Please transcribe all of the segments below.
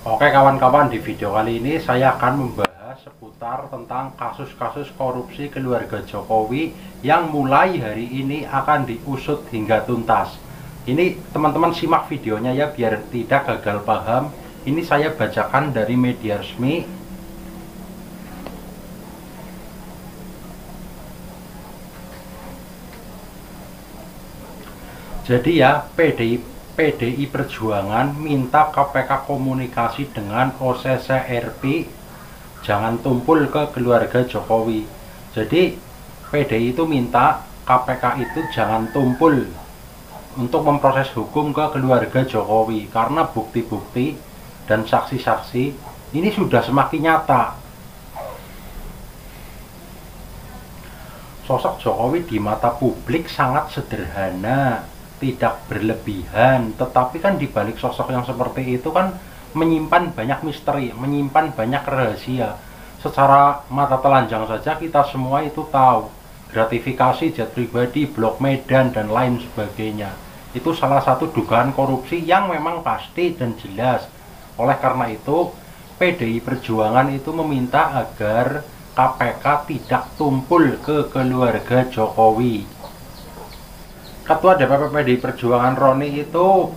Oke kawan-kawan, di video kali ini saya akan membahas seputar tentang kasus-kasus korupsi keluarga Jokowi yang mulai hari ini akan diusut hingga tuntas. Ini teman-teman simak videonya ya biar tidak gagal paham. Ini saya bacakan dari media resmi. Jadi ya, PDI Perjuangan minta KPK komunikasi dengan OCCRP, jangan tumpul ke keluarga Jokowi. Jadi PDI itu minta KPK itu jangan tumpul untuk memproses hukum ke keluarga Jokowi karena bukti-bukti dan saksi-saksi ini sudah semakin nyata. Sosok Jokowi di mata publik sangat sederhana, tidak berlebihan, tetapi kan dibalik sosok yang seperti itu kan menyimpan banyak misteri, menyimpan banyak rahasia. Secara mata telanjang saja kita semua itu tahu, gratifikasi jet pribadi, blok Medan dan lain sebagainya. Itu salah satu dugaan korupsi yang memang pasti dan jelas. Oleh karena itu, PDI Perjuangan itu meminta agar KPK tidak tumpul ke keluarga Jokowi. Ketua DPP PDI Perjuangan Roni itu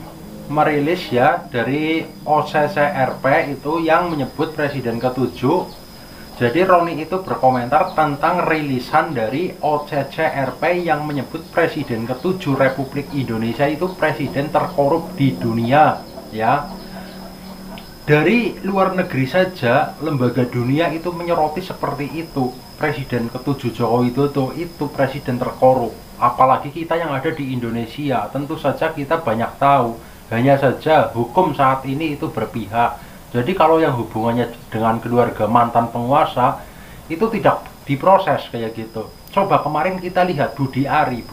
merilis ya dari OCCRP itu yang menyebut Presiden ke-7. Jadi Roni itu berkomentar tentang rilisan dari OCCRP yang menyebut Presiden ke-7 Republik Indonesia itu presiden terkorup di dunia ya. Dari luar negeri saja lembaga dunia itu menyoroti seperti itu. Presiden ke-7 Joko Widodo itu presiden terkorup. Apalagi kita yang ada di Indonesia, tentu saja kita banyak tahu. Hanya saja hukum saat ini itu berpihak. Jadi kalau yang hubungannya dengan keluarga mantan penguasa itu tidak diproses kayak gitu. Coba kemarin kita lihat Budi Ari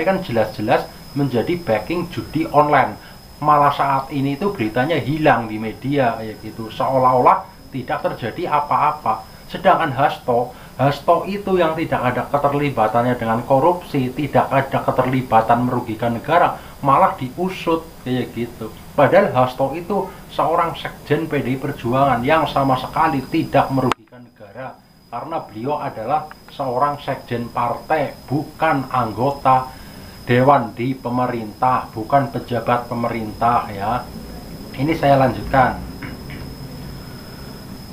kan jelas-jelas menjadi backing judi online. Malah saat ini itu beritanya hilang di media kayak gitu, seolah-olah tidak terjadi apa-apa. Sedangkan Hasto itu yang tidak ada keterlibatannya dengan korupsi, tidak ada keterlibatan merugikan negara, malah diusut kayak gitu. Padahal Hasto itu seorang sekjen PDI Perjuangan yang sama sekali tidak merugikan negara, karena beliau adalah seorang sekjen partai, bukan anggota dewan di pemerintah, bukan pejabat pemerintah ya. Ini saya lanjutkan.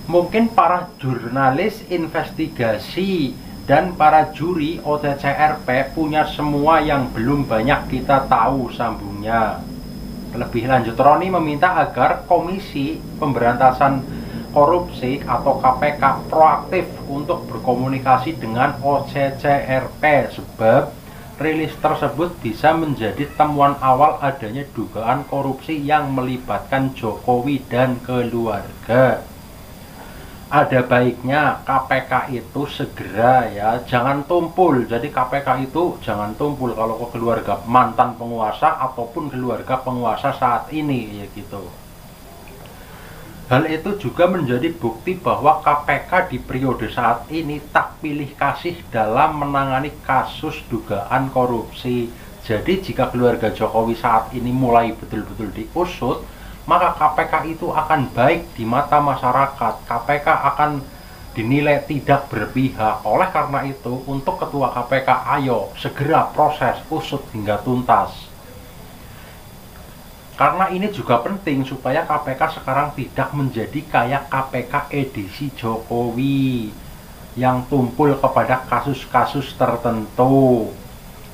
Mungkin para jurnalis investigasi dan para juri OCCRP punya semua yang belum banyak kita tahu sambungnya. Lebih lanjut, Roni meminta agar Komisi Pemberantasan Korupsi atau KPK proaktif untuk berkomunikasi dengan OCCRP sebab rilis tersebut bisa menjadi temuan awal adanya dugaan korupsi yang melibatkan Jokowi dan keluarga. Ada baiknya KPK itu segera ya, jangan tumpul. Jadi KPK itu jangan tumpul kalau ke keluarga mantan penguasa ataupun keluarga penguasa saat ini ya gitu. Hal itu juga menjadi bukti bahwa KPK di periode saat ini tak pilih kasih dalam menangani kasus dugaan korupsi. Jadi jika keluarga Jokowi saat ini mulai betul-betul diusut, maka KPK itu akan baik di mata masyarakat. KPK akan dinilai tidak berpihak. Oleh karena itu, untuk Ketua KPK, ayo segera proses usut hingga tuntas. Karena ini juga penting supaya KPK sekarang tidak menjadi kayak KPK edisi Jokowi yang tumpul kepada kasus-kasus tertentu.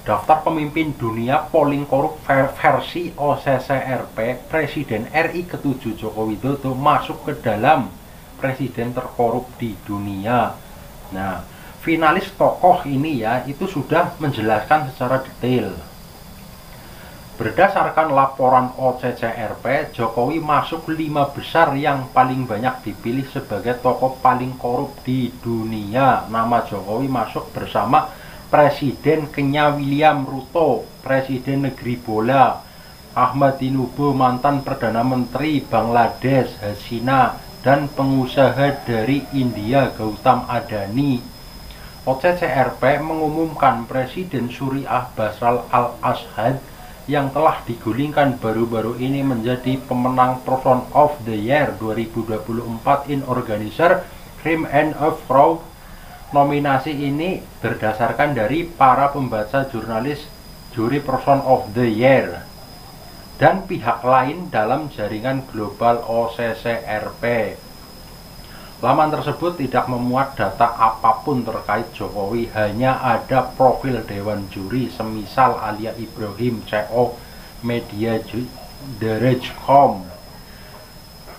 Daftar pemimpin dunia polling korup versi OCCRP, Presiden RI ke-7 Joko Widodo masuk ke dalam presiden terkorup di dunia. Nah, finalis tokoh ini ya itu sudah menjelaskan secara detail. Berdasarkan laporan OCCRP, Jokowi masuk 5 besar yang paling banyak dipilih sebagai tokoh paling korup di dunia. Nama Jokowi masuk bersama Presiden Kenya William Ruto, Presiden Negeri Bola Ahmad Tinubu, mantan Perdana Menteri Bangladesh Hasina, dan pengusaha dari India Gautam Adani. OCCRP mengumumkan Presiden Suriah Bashar al-Assad yang telah digulingkan baru-baru ini menjadi pemenang Person of the Year 2024 in Organizer Crime and of Fraud. Nominasi ini berdasarkan dari para pembaca jurnalis juri Person of the Year dan pihak lain dalam jaringan global OCCRP. Laman tersebut tidak memuat data apapun terkait Jokowi, hanya ada profil dewan juri semisal Alia Ibrahim, CO Media Derejcom,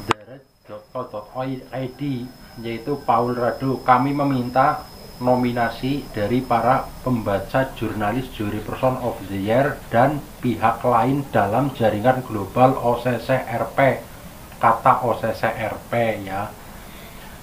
derej.co.id, yaitu Paul Rado. Kami meminta nominasi dari para pembaca jurnalis juri Person of the Year dan pihak lain dalam jaringan global OCCRP, kata OCCRP ya.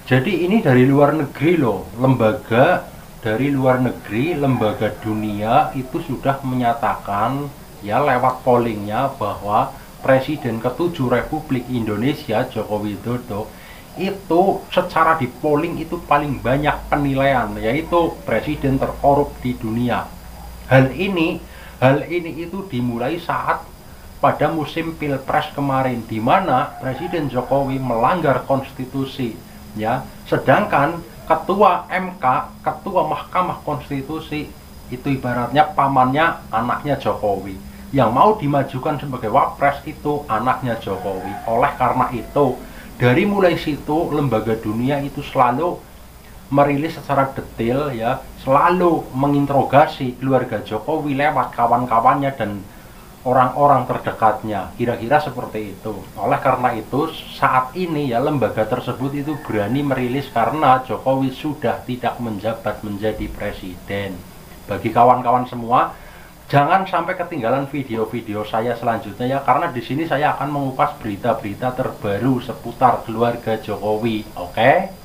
Jadi ini dari luar negeri loh, lembaga dari luar negeri, lembaga dunia itu sudah menyatakan ya lewat pollingnya bahwa Presiden ke-7 Republik Indonesia Joko Widodo itu secara di polling itu paling banyak penilaian, yaitu presiden terkorup di dunia. Hal ini itu dimulai saat pada musim Pilpres kemarin, di mana Presiden Jokowi melanggar konstitusi ya, sedangkan ketua MK, ketua Mahkamah Konstitusi itu ibaratnya pamannya anaknya Jokowi, yang mau dimajukan sebagai wapres itu anaknya Jokowi. Oleh karena itu, dari mulai situ lembaga dunia itu selalu merilis secara detail ya, selalu menginterogasi keluarga Jokowi lewat kawan-kawannya dan orang-orang terdekatnya, kira-kira seperti itu. Oleh karena itu saat ini ya lembaga tersebut itu berani merilis karena Jokowi sudah tidak menjabat menjadi presiden. Bagi kawan-kawan semua, jangan sampai ketinggalan video-video saya selanjutnya ya, karena di sini saya akan mengupas berita-berita terbaru seputar keluarga Jokowi. Oke?